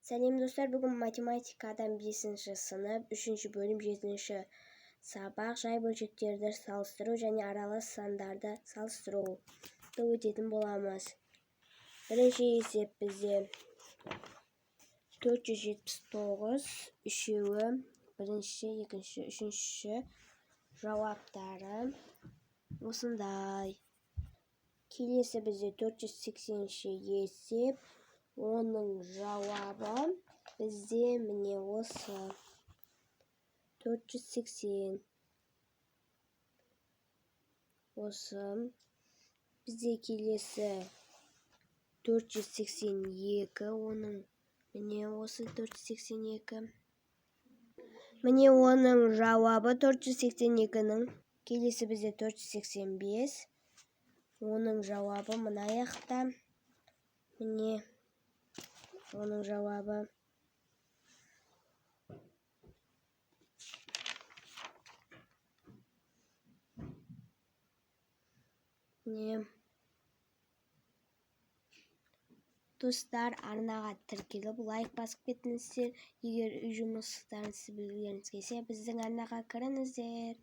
Сәлем достар, бүгін математикадан 5-ші сынып, 3-ші бөлім 7-ші сабақ жай бөлшектерді салыстыру және аралас сандарды салыстыру өтетін боламыз. Бірінші есеп бізде 479, үшеуі, бірінші, екінші, үшінші жауаптары осындай. Келесі бізде 480-ші есеп. Оның жауабы бізде міне осы 480. Осы бізде келесі 482. Оның міне осы 482. Міне оның жауабы 482-нің. Келесі бізде 485. Оның жауабы мына жақта. Міне оның жауабы достар, арнаға тіркеліп лайк басып кетіңіздер. Егер үй жұмыстарын сіз білгіңіз келсе, біздің арнаға кіріңіздер.